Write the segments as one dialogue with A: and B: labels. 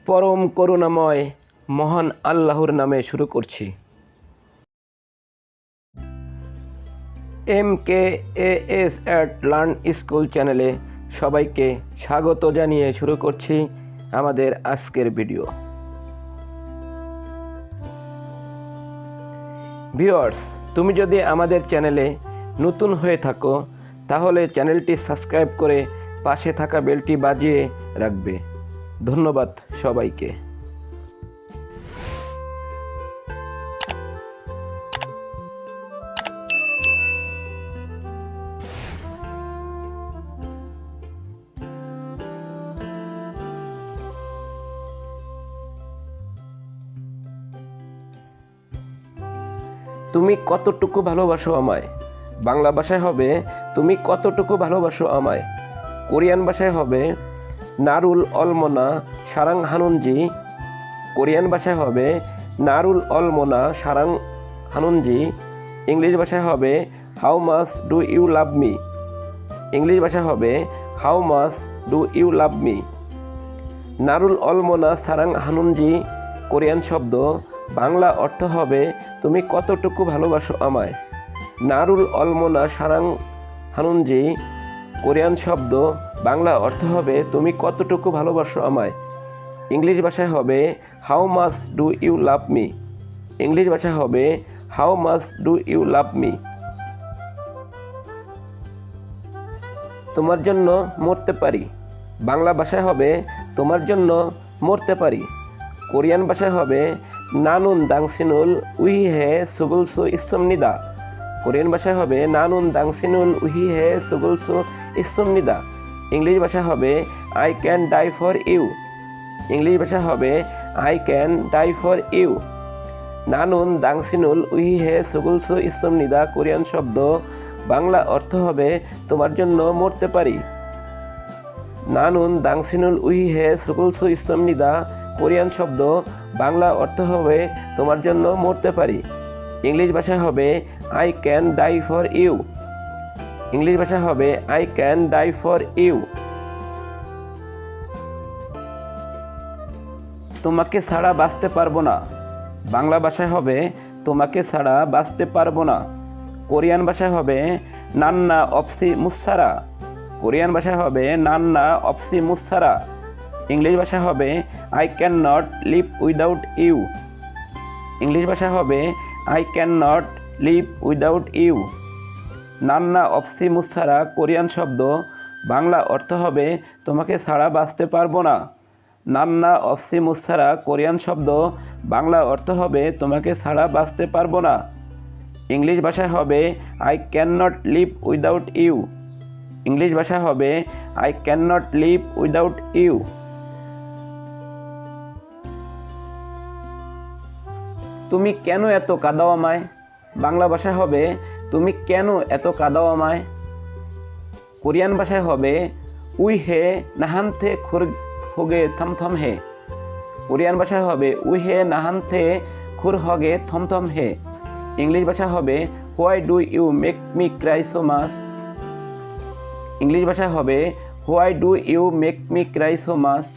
A: পরম করুণাময় মহান আল্লাহর নামে শুরু করছি। MKAS at লার্ন স্কুল চ্যানেলে সবাইকে স্বাগত জানিয়ে শুরু করছি আমাদের আজকের ভিডিও। ভিউয়ার্স, তুমি যদি আমাদের চ্যানেলে নতুন হয়ে থাকো তাহলে চ্যানেলটি সাবস্ক্রাইব করে পাশে থাকা বেলটি বাজিয়ে রাখবে। ধন্যবাদ সবাইকে। তুমি কতটুকু ভালোবাসো আমায়? বাংলা ভাষায় হবে তুমি কতটুকু ভালোবাসো আমায়। কোরিয়ান ভাষায় হবে নারুল অলমোনা সারাং হানুনজি। কোরিয়ান ভাষায় হবে নারুল অলমোনা সারাং হানুনজি। ইংলিশ ভাষায় হবে how much do you love me. English ভাষায় হবে how much do you love me. নারুল অলমোনা সারাং হানুনজি কোরিয়ান শব্দ, বাংলা অর্থ হবে তুমি কতটুকু ভালোবাসো আমায়। নারুল অলমোনা সারাং হানুনজি কোরিয়ান শব্দ, বাংলা অর্থ হবে তুমি কতটুকু ভালোবাসো আমায়। ইংলিশ ভাষায় হবে how much do you love me. English ভাষায় হবে how much do you love me. তোমার জন্য মরতে পারি। বাংলা ভাষায় হবে তোমার জন্য মরতে পারি। কোরিয়ান ভাষায় হবে নানুন দাংসিনুল উহি হে সুগুলসু ইসমনিদা। কোরিয়ান ভাষায় হবে নানুন দাংসিনুল উহি হে সুগুলসু ইসমনিদা। ইংলিশ ভাষা হবে I can die for you. English ভাষা হবে I can die for you. নানুন দাংসিনুল উহি হে সুগুলসু ইসমনিদা কোরিয়ান শব্দ, বাংলা অর্থ হবে তোমার জন্য মরতে পারি। নানুন দাংসিনুল উহি হে সুগুলসু ইসমনিদা কোরিয়ান শব্দ, বাংলা অর্থ হবে তোমার জন্য মরতে পারি। ইংলিশ ভাষা হবে I can die for you. English ভাষা হবে I can die for you. তোমাকে ছাড়া বাঁচতে পারবো না। বাংলা ভাষায় হবে তোমাকে ছাড়া বাঁচতে পারবো না। কোরিয়ান ভাষায় হবে নান্না অপসি মুসারা। কোরিয়ান ভাষায় হবে নান্না অপসি মুসারা। ইংলিশ ভাষা হবে I can not live without you. English ভাষা হবে I can not live without you. নান্না অপসি মুসারা কোরিয়ান শব্দ, বাংলা অর্থ হবে তোমাকে ছাড়া বাঁচতে পারবো না। নান্না অপসি মুসারা কোরিয়ান শব্দ, বাংলা অর্থ হবে তোমাকে ছাড়া বাঁচতে পারবো না। ইংলিশ ভাষায় হবে I can not live without you. English ভাষা হবে I can not live without you. তুমি কেন এত কাঁদাও আমায়? বাংলা ভাষায় হবে তুমি কেন এত কাঁদাও আমায়। কোরিয়ান ভাষায় হবে উই হে নাহানথে খুর হোগে থমথম হে। কোরিয়ান ভাষায় হবে উই হে নাহানথে খুর হগে থমথম হে। ইংলিশ ভাষা হবে why do you make me cry so much. English ভাষা হবে why do you make me cry so much.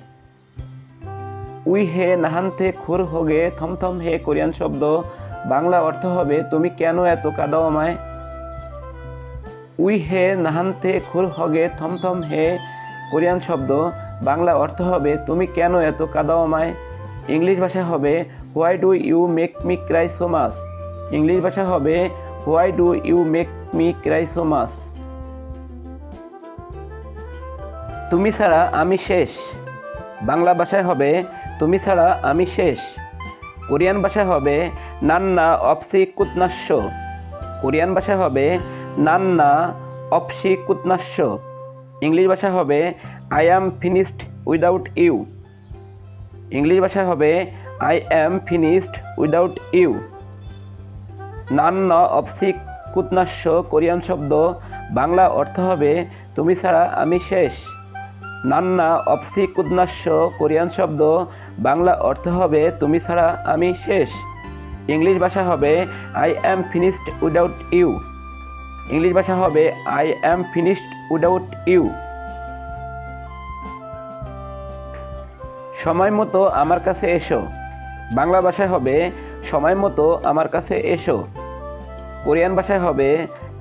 A: উই হে নাহানথে খুর হোগে থমথম হে কোরিয়ান শব্দ, বাংলা অর্থ হবে তুমি কেন এত কাঁদাও আমায়। উই হে নাহানথে খুর হগে থমথম হে কোরিয়ান শব্দ, বাংলা অর্থ হবে তুমি কেন এত কাঁদাও আমায়। ইংলিশ ভাষা হবে why do you make me cry so much. English ভাষা হবে why do you make me cry so much. তুমি ছাড়া আমি শেষ। বাংলা ভাষায় হবে তুমি ছাড়া আমি শেষ। কোরিয়ান ভাষায় হবে নান্না অপসি কুতনাস্য। কোরিয়ান ভাষায় হবে নান্না অপসি কুতনাস্য। ইংলিশ ভাষা হবে I am finished without you. English ভাষা হবে I am finished without you. নান্ন অপসি কুতনাস্য কোরিয়ান শব্দ, বাংলা অর্থ হবে তুমি ছাড়া আমি শেষ। নান্না অপসি কুদনাস্য কোরিয়ান শব্দ, বাংলা অর্থ হবে তুমি ছাড়া আমি শেষ। ইংলিশ ভাষা হবে I am finished without you. English ভাষা হবে I am finished without you. সময় মতো আমার কাছে এসো। বাংলা ভাষায় হবে সময় মতো আমার কাছে এসো। কোরিয়ান ভাষায় হবে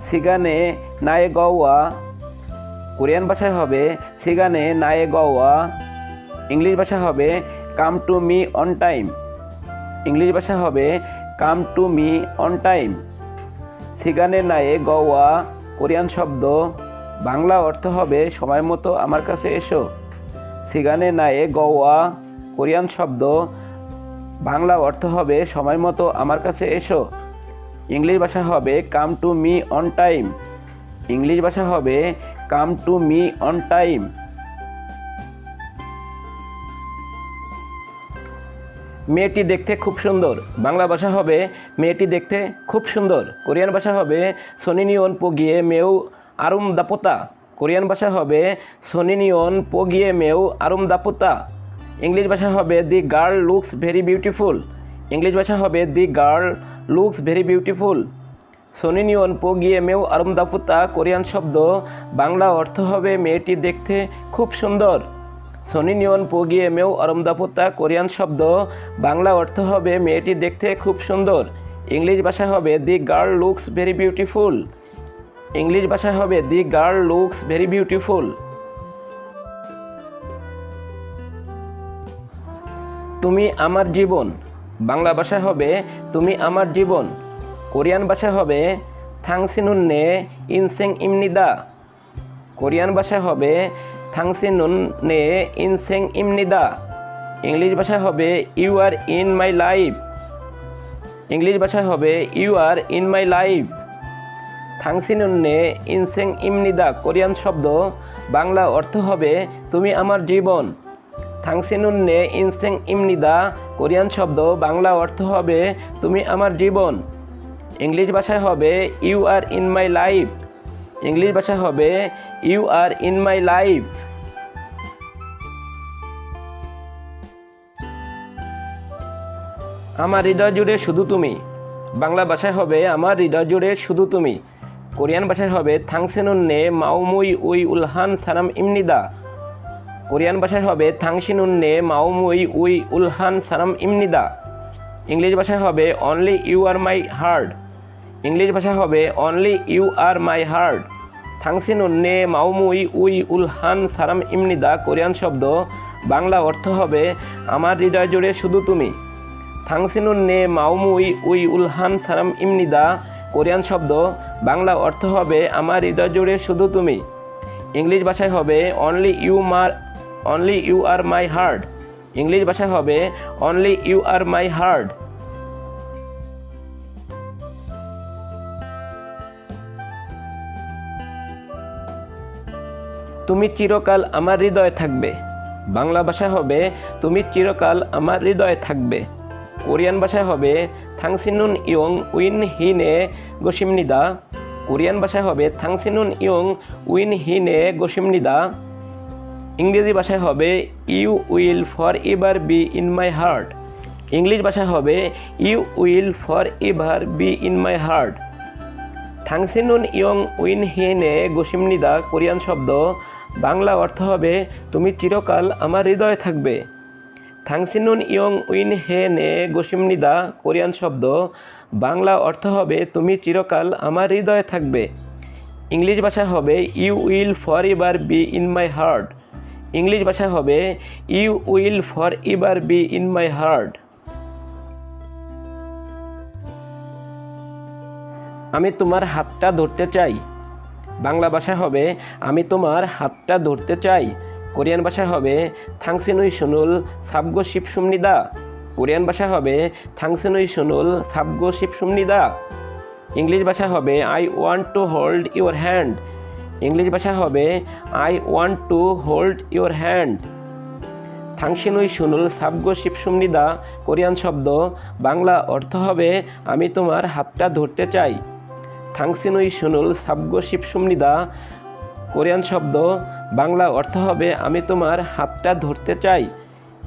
A: সিগানে নায়ে গওয়া। কোরিয়ান ভাষায় হবে সিগানে নায়ে গওয়া। ইংলিশ ভাষা হবে come to me on time. English ভাষা হবে come to me on time. সিগানে নায়ে গওয়া কোরিয়ান শব্দ, বাংলা অর্থ হবে সময় মতো আমার কাছে এসো। সিগানে নায়ে গওয়া কোরিয়ান শব্দ, বাংলা অর্থ হবে সময় মতো আমার কাছে এসো। ইংলিশ ভাষা হবে come to me on time. English ভাষা হবে come to me on time. মেয়েটি দেখতে খুব সুন্দর। বাংলা ভাষা হবে মেয়েটি দেখতে খুব সুন্দর। কোরিয়ান ভাষা হবে সোনিনিয়ন পোগিয়ে মেউ আরুম দাপোতা। কোরিয়ান ভাষা হবে সোনিনিয়ন পোগিয়ে মেউ আরুম দাপোতা। ইংলিশ ভাষা হবে the girl looks very beautiful. English ভাষা হবে the girl looks very beautiful. সোনিনিয়ন পোগিয়ে মেউ আরুম দাপোতা কোরিয়ান শব্দ, বাংলা অর্থ হবে মেয়েটি দেখতে খুব সুন্দর। সোনিনিয়ন পোগিয়ে মেউ আরুম দাপোতা কোরিয়ান শব্দ, বাংলা অর্থ হবে মেয়েটি দেখতে খুব সুন্দর। ইংলিশ ভাষা হবে the girl looks very beautiful. English ভাষা হবে the girl looks very beautiful. তুমি আমার জীবন। বাংলা ভাষা হবে তুমি আমার জীবন। কোরিয়ান ভাষা হবে থাংসিনুন্নে ইনসেং ইমনিদা। কোরিয়ান ভাষা হবে থাংসিনুন্নে ইনসেং ইমনিদা। ইংলিশ ভাষা হবে you are in my life. English ভাষা হবে you are in my life. থাংসিনুন্নে ইনসেং ইমনিদা কোরিয়ান শব্দ, বাংলা অর্থ হবে তুমি আমার জীবন। থাংসিনুন্নে ইনসেং ইমনিদা কোরিয়ান শব্দ, বাংলা অর্থ হবে তুমি আমার জীবন। ইংলিশ ভাষায় হবে you are in my life. English ভাষা হবে you are in my life. আমার হৃদয় জুড়ে শুধু তুমি। বাংলা ভাষায় হবে আমার হৃদয় জুড়ে শুধু তুমি। কোরিয়ান ভাষায় হবে থাংসিনুন্নে মাওমুই উই উলহান সারাম ইমনিদা। কোরিয়ান ভাষায় হবে থাংসিনুন্নে মাওমুই উই উলহান সারাম ইমনিদা। ইংলিশ ভাষায় হবে only you are my heart. English ভাষা হবে only you are my heart. থাংসিনুন্নে মাওমুই উই উলহান সারাম ইমনিদা কোরিয়ান শব্দ, বাংলা অর্থ হবে আমার হৃদয় জুড়ে শুধু তুমি। থাংসিনুন্নে মাওমুই উই উলহান সারাম ইমনিদা কোরিয়ান শব্দ, বাংলা অর্থ হবে আমার হৃদয় জুড়ে শুধু তুমি। ইংলিশ ভাষায় হবে only you are my heart. English ভাষায় হবে only you are my heart. তুমি চিরকাল আমার হৃদয়ে থাকবে। বাংলা ভাষা হবে তুমি চিরকাল আমার হৃদয়ে থাকবে। কোরিয়ান ভাষায় হবে থাংসিনুন ইয়ং উইন হিনে গোসিমনিদা। কোরিয়ান ভাষায় হবে থাংসিনুন ইয়ং উইন হিনে গোসিমনিদা। ইংরেজি ভাষায় হবে you will for ever be in my heart. English ভাষায় হবে you will for ever be in my heart. থাংসিনুন ইয়ং উইন হিনে গোসিমনিদা কোরিয়ান শব্দ, বাংলা অর্থ হবে তুমি চিরকাল আমার হৃদয়ে থাকবে। থাংসিনুন ইয়ং উইন হেনে গোসিমনিদা কোরিয়ান শব্দ, বাংলা অর্থ হবে তুমি চিরকাল আমার হৃদয়ে থাকবে। ইংলিশ ভাষা হবে you will for ever be in my heart. English ভাষা হবে you will for ever be in my heart. আমি তোমার হাতটা ধরতে চাই। বাংলা ভাষা হবে আমি তোমার হাতটা ধরতে চাই। কোরিয়ান ভাষা হবে থাংসিনুই সুনুল সাবগো শিপসুমনিদা। কোরিয়ান ভাষা হবে থাংসিনুই সুনুল সাবগো শিপসুমনিদা। ইংলিশ ভাষা হবে I want to hold your hand. English ভাষা হবে I want to hold your hand. থাংসিনুই সুনুল সাবগো শিপসুমনিদা কোরিয়ান শব্দ, বাংলা অর্থ হবে আমি তোমার হাতটা ধরতে চাই। থাংসিনুই সুনুল সাবগো শিপসুমনিদা কোরিয়ান শব্দ, বাংলা অর্থ হবে আমি তোমার হাতটা ধরতে চাই।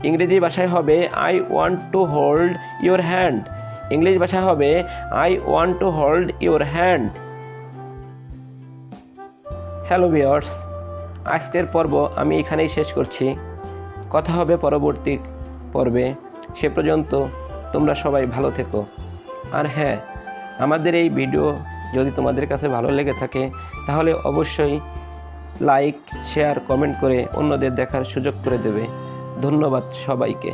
A: ইংরেজি ভাষায় হবে I want to hold your hand. English ভাষা হবে I want to hold your hand. Hello viewers, আজকের পর্ব আমি এখানেই শেষ করছি। কথা হবে পরবর্তী পর্বে। সে পর্যন্ত তোমরা সবাই ভালো থেকো। আর হ্যাঁ, আমাদের এই ভিডিও যদি তোমাদের কাছে ভালো লেগে থাকে তাহলে অবশ্যই লাইক, শেয়ার, কমেন্ট করে অন্যদের দেখার সুযোগ করে দেবে। ধন্যবাদ সবাইকে।